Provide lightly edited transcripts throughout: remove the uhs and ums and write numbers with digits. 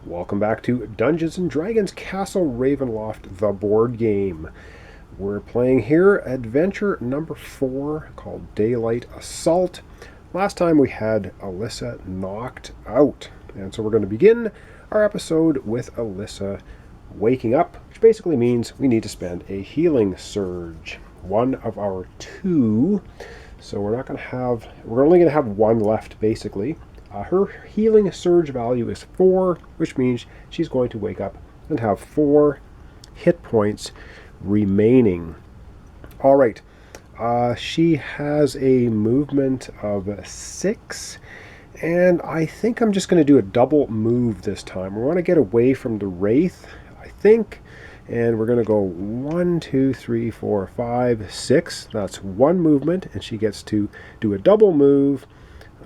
Welcome back to Dungeons & Dragons Castle Ravenloft, the board game. We're playing here adventure number 4 called Daylight Assault. Last time we had Alyssa knocked out, and so we're going to begin our episode with Alyssa waking up, which basically means we need to spend a healing surge. One of our 2, so we're only going to have 1 left basically. Her healing surge value is 4, which means she's going to wake up and have 4 hit points remaining. All right. She has a movement of 6, and I think I'm just going to do a double move this time. We want to get away from the Wraith, I think, and we're going to go 1, 2, 3, 4, 5, 6. That's 1 movement, and she gets to do a double move.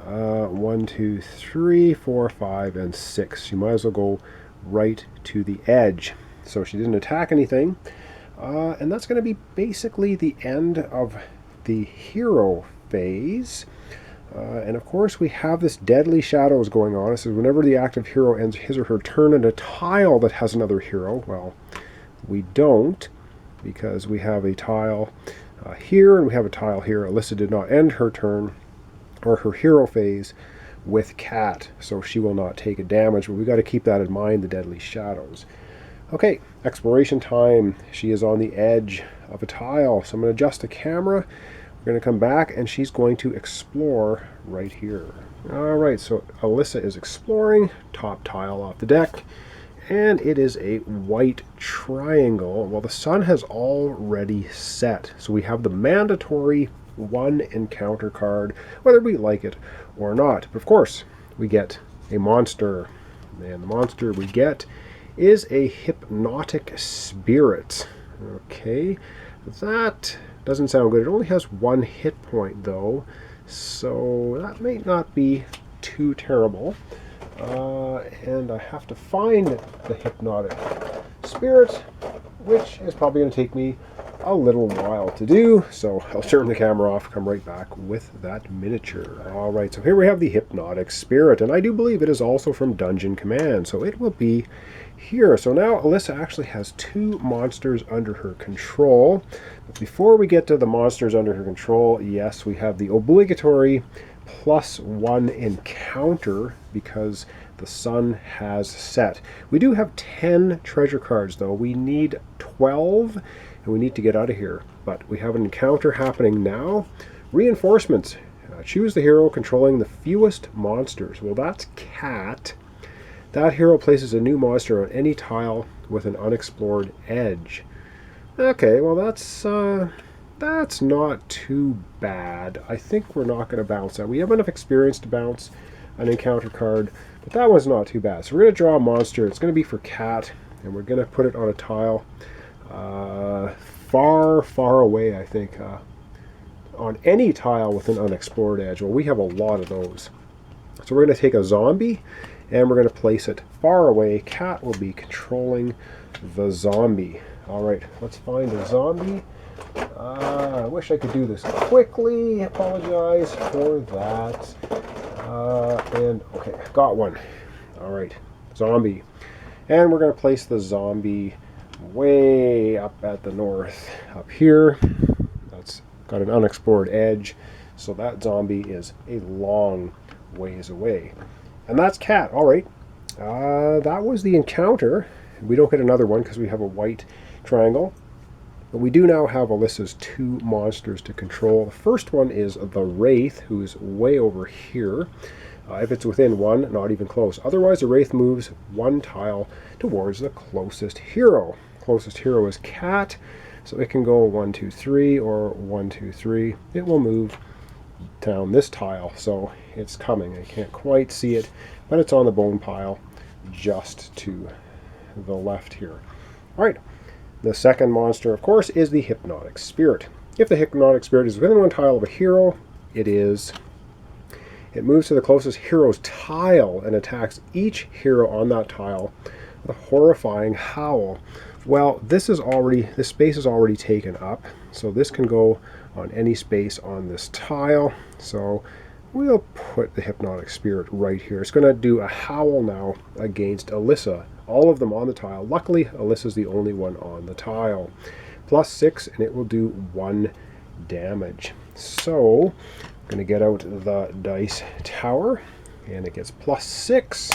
1, 2, 3, 4, 5, and 6. She might as well go right to the edge. So she didn't attack anything. And that's going to be basically the end of the hero phase. And of course we have this deadly shadows going on. It says whenever the active hero ends his or her turn in a tile that has another hero. Well, we don't, because we have a tile here and we have a tile here. Alyssa did not end her turn or her hero phase with Cat, so she will not take a damage, but we got to keep that in mind, the deadly shadows. Okay, exploration time. She is on the edge of a tile, so I'm going to adjust the camera. We're going to come back and she's going to explore right here. Alright, so Alyssa is exploring, top tile off the deck, and it is a white triangle. Well, the sun has already set, so we have the mandatory 1 encounter card, whether we like it or not. But of course, we get a monster, and the monster we get is a hypnotic spirit. Okay, that doesn't sound good. It only has 1 hit point though, so that may not be too terrible. And I have to find the hypnotic spirit, which is probably going to take me a little while to do, so I'll turn the camera off, come right back with that miniature. Alright, so here we have the hypnotic spirit, and I do believe it is also from Dungeon Command, so it will be here. So now Alyssa actually has 2 monsters under her control. But before we get to the monsters under her control, yes, we have the obligatory +1 encounter because the sun has set. We do have 10 treasure cards though. We need 12 and we need to get out of here. But we have an encounter happening now. Reinforcements. Choose the hero controlling the fewest monsters. Well, that's Cat. That hero places a new monster on any tile with an unexplored edge. Okay, well that's not too bad. I think we're not going to bounce that. We have enough experience to bounce an encounter card, but that one's not too bad. So we're going to draw a monster. It's going to be for Cat, and we're going to put it on a tile far away, I think, on any tile with an unexplored edge. Well, we have a lot of those. So we're going to take a zombie, and we're going to place it far away. Cat will be controlling the zombie. Alright, let's find a zombie. I wish I could do this quickly. Apologize for that. And okay, got one. Alright, zombie. And we're going to place the zombie way up at the north, up here. That's got an unexplored edge, so that zombie is a long ways away. And that's Cat. Alright, that was the encounter. We don't get another one because we have a white triangle. But we do now have Alyssa's 2 monsters to control. The first one is the Wraith, who is way over here. If it's within 1, not even close. Otherwise, the Wraith moves 1 tile towards the closest hero. Closest hero is Cat, so it can go 1, 2, 3, or 1, 2, 3. It will move down this tile, so it's coming. I can't quite see it, but it's on the bone pile just to the left here. Alright, the second monster, of course, is the hypnotic spirit. If the hypnotic spirit is within 1 tile of a hero, it moves to the closest hero's tile and attacks each hero on that tile with a horrifying howl. Well, this space is already taken up, so this can go on any space on this tile. So we'll put the Hypnotic Spirit right here. It's going to do a howl now against Alyssa. All of them on the tile. Luckily, Alyssa's the only one on the tile. +6, and it will do 1 damage. So, I'm going to get out the dice tower, and it gets +6.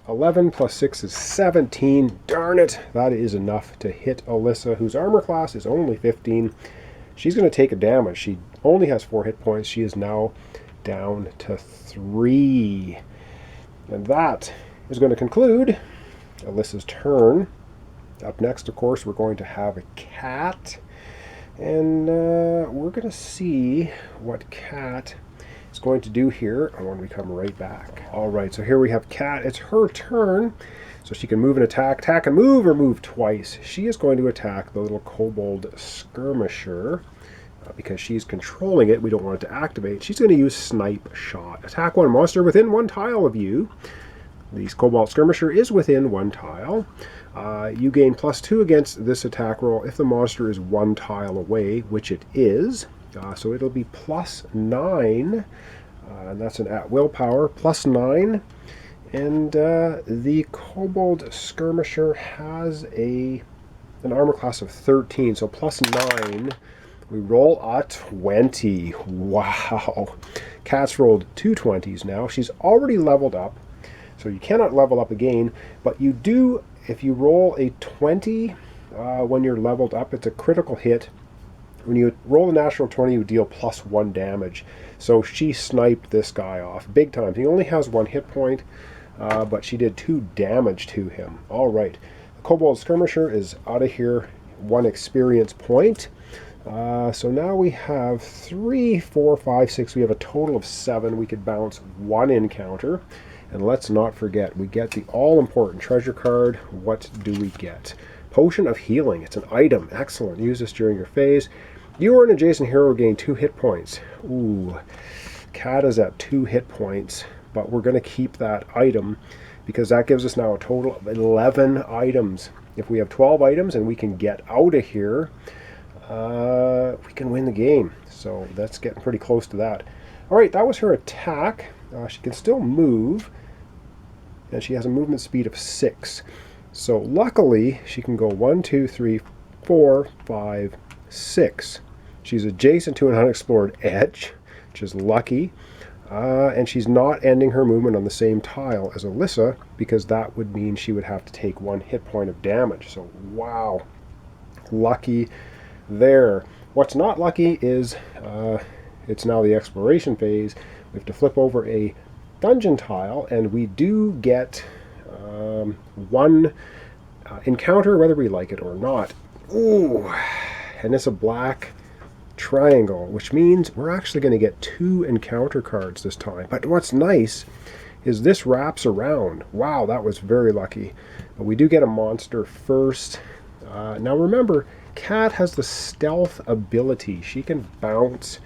11 plus 6 is 17. Darn it! That is enough to hit Alyssa, whose armor class is only 15. She's going to take a damage. She only has 4 hit points. She is now down to 3. And that is going to conclude Alyssa's turn. Up next, of course, we're going to have a cat. And we're going to see what Cat is going to do here when we come right back. Alright, so here we have Cat. It's her turn. So she can move and attack and move, or move twice. She is going to attack the little kobold skirmisher. Because she's controlling it, we don't want it to activate. She's going to use Snipe Shot. Attack one monster within 1 tile of you. The Kobold Skirmisher is within 1 tile. You gain +2 against this attack roll if the monster is 1 tile away, which it is. So it'll be +9. And that's an at-will power. +9. And the Kobold Skirmisher has an armor class of 13, so +9. We roll a 20. Wow. Cat's rolled 2 20s now. She's already leveled up, so you cannot level up again, but you do, if you roll a 20 when you're leveled up, it's a critical hit. When you roll a natural 20, you deal +1 damage. So she sniped this guy off big time. He only has 1 hit point, but she did 2 damage to him. All right. The Kobold Skirmisher is out of here. 1 experience point. So now we have 3, 4, 5, 6. We have a total of 7. We could bounce 1 encounter. And let's not forget, we get the all-important treasure card. What do we get? Potion of Healing. It's an item. Excellent. Use this during your phase. You or an adjacent hero gain 2 hit points. Ooh. Cat is at 2 hit points, but we're going to keep that item because that gives us now a total of 11 items. If we have 12 items and we can get out of here, we can win the game. So that's getting pretty close to that. Alright, that was her attack. She can still move, and she has a movement speed of 6. So luckily, she can go 1, 2, 3, 4, 5, 6. She's adjacent to an unexplored edge, which is lucky. And she's not ending her movement on the same tile as Alyssa, because that would mean she would have to take 1 hit point of damage. So wow, lucky there. What's not lucky is it's now the exploration phase. We have to flip over a dungeon tile, and we do get 1 encounter, whether we like it or not. Ooh, and it's a black triangle, which means we're actually going to get 2 encounter cards this time. But what's nice is this wraps around. Wow, that was very lucky. But we do get a monster first. Now remember, Cat has the stealth ability. She can bounce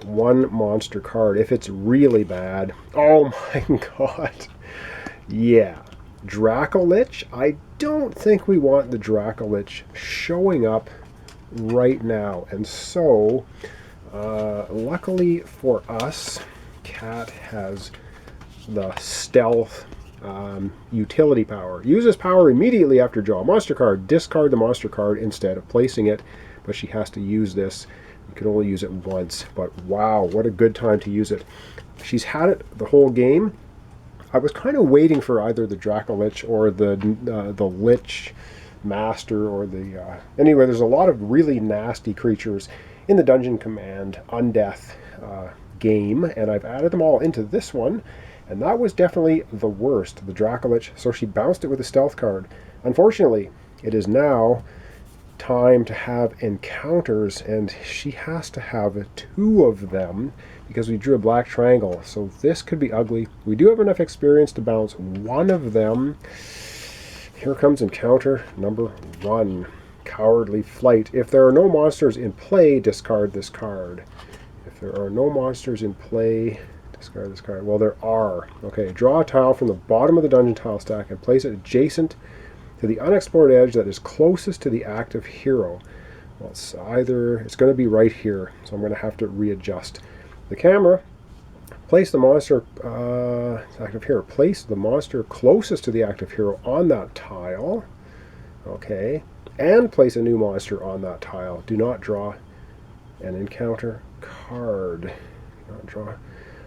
1 monster card if it's really bad. Oh my god. Yeah. Dracolich. I don't think we want the Dracolich showing up right now. And so, luckily for us, Cat has the stealth utility power. Use this power immediately after draw a monster card. Discard the monster card instead of placing it, but she has to use this. You can only use it once, but wow, what a good time to use it. She's had it the whole game. I was kind of waiting for either the Dracolich or the Lich Master or the... Anyway, there's a lot of really nasty creatures in the Dungeon Command Undeath game, and I've added them all into this one. And that was definitely the worst, the Dracolich. So she bounced it with a stealth card. Unfortunately, it is now time to have encounters, and she has to have 2 of them because we drew a black triangle. So this could be ugly. We do have enough experience to bounce 1 of them. Here comes encounter number 1. Cowardly Flight. If there are no monsters in play, discard this card. If there are no monsters in play... discard this card. Well, there are. Okay, draw a tile from the bottom of the dungeon tile stack and place it adjacent to the unexplored edge that is closest to the active hero. Well, it's going to be right here, so I'm going to have to readjust the camera. Place the monster active hero. Place the monster closest to the active hero on that tile. Okay. And place a new monster on that tile. Do not draw an encounter card. Do not draw.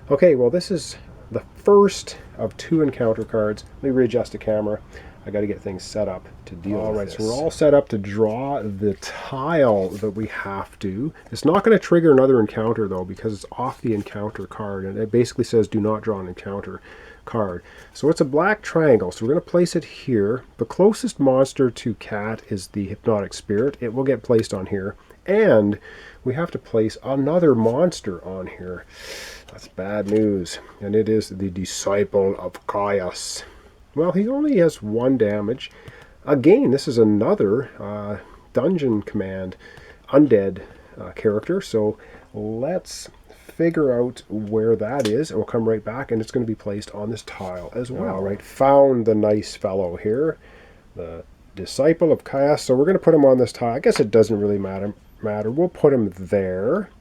Okay, well, this is the first of 2 encounter cards. Let me readjust the camera. I got to get things set up to deal with this. So we're all set up to draw the tile that we have to. It's not going to trigger another encounter, though, because it's off the encounter card. And it basically says do not draw an encounter card. So it's a black triangle. So we're going to place it here. The closest monster to Cat is the Hypnotic Spirit. It will get placed on here. And we have to place another monster on here. That's bad news. And it is the Disciple of Caius. Well, he only has 1 damage. Again, this is another Dungeon Command undead character. So let's figure out where that is. And we'll come right back, and it's going to be placed on this tile as well. All right, found the nice fellow here. The Disciple of Caius. So we're going to put him on this tile. I guess it doesn't really matter. We'll put him there.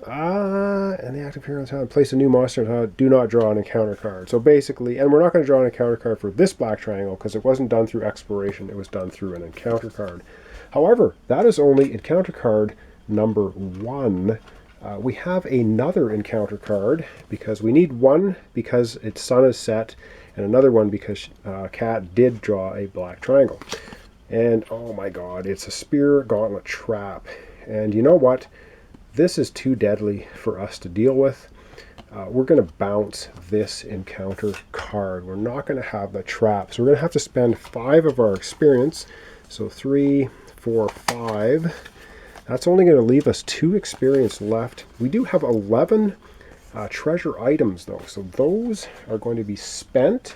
And the active hero on the tile. Place a new monster on the tile. Do not draw an encounter card. So basically, and we're not going to draw an encounter card for this black triangle because it wasn't done through exploration. It was done through an encounter card. However, that is only encounter card number 1. We have another encounter card because we need 1 because its sun is set, and another one because Cat did draw a black triangle. And oh my god, it's a Spear Gauntlet Trap. And you know what? This is too deadly for us to deal with. We're going to bounce this encounter card. We're not going to have the trap. So we're going to have to spend 5 of our experience. So 3, 4, 5. That's only going to leave us 2 experience left. We do have 11 treasure items, though. So those are going to be spent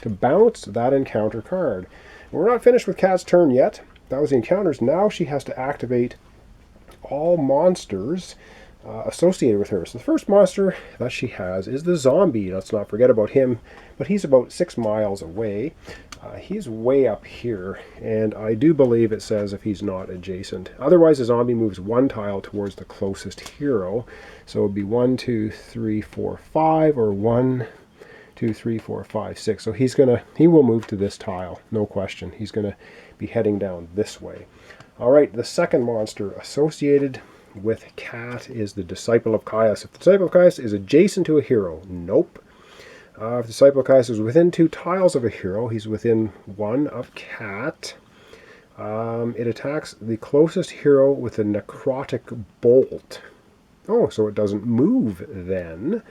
to bounce that encounter card. We're not finished with Cat's turn yet. That was the encounters. Now she has to activate all monsters associated with her. So the first monster that she has is the zombie. Let's not forget about him, but he's about 6 miles away. He's way up here, and I do believe it says if he's not adjacent. Otherwise, the zombie moves 1 tile towards the closest hero. So it would be 1, 2, 3, 4, 5, or 1, 2, 3, 4, 5, 6. So he will move to this tile, no question. He's gonna be heading down this way. All right, the second monster associated with Cat is the Disciple of Caius. If the Disciple of Caius is adjacent to a hero, nope. If the Disciple of Caius is within 2 tiles of a hero, he's within 1 of Cat. It attacks the closest hero with a necrotic bolt. Oh, so it doesn't move then.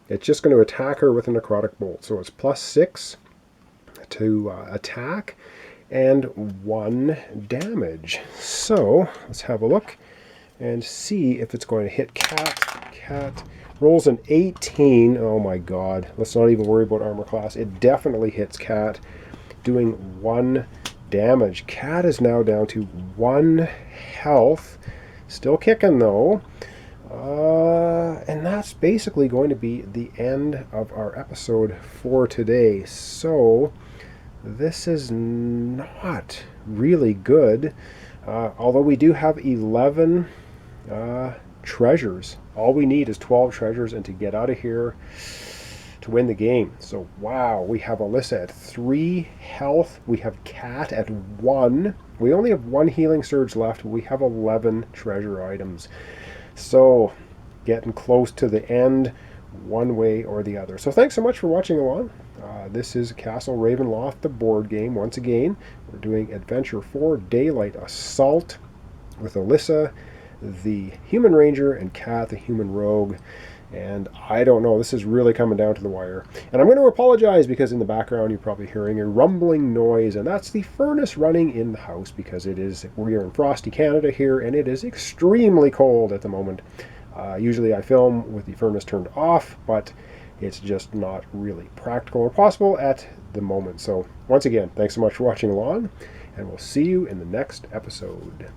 It's just going to attack her with a necrotic bolt. So it's +6 to attack and 1 damage. So let's have a look and see if it's going to hit Cat. Cat rolls an 18. Oh my god. Let's not even worry about armor class. It definitely hits Cat, doing 1 damage. Cat is now down to 1 health. Still kicking though. And that's basically going to be the end of our episode for today. So this is not really good. Although we do have 11 treasures. All we need is 12 treasures and to get out of here to win the game. So wow, we have Alyssa at 3 health. We have Cat at 1. We only have 1 healing surge left. We have 11 treasure items. So getting close to the end one way or the other. So thanks so much for watching along. This is Castle Ravenloft, the board game. Once again, we're doing Adventure 4, Daylight Assault, with Alyssa, the Human Ranger, and Cat, the Human Rogue. And I don't know, this is really coming down to the wire. And I'm going to apologize because in the background you're probably hearing a rumbling noise, and that's the furnace running in the house because we are in frosty Canada here, and it is extremely cold at the moment. Usually I film with the furnace turned off, but it's just not really practical or possible at the moment. So once again, thanks so much for watching along, and we'll see you in the next episode.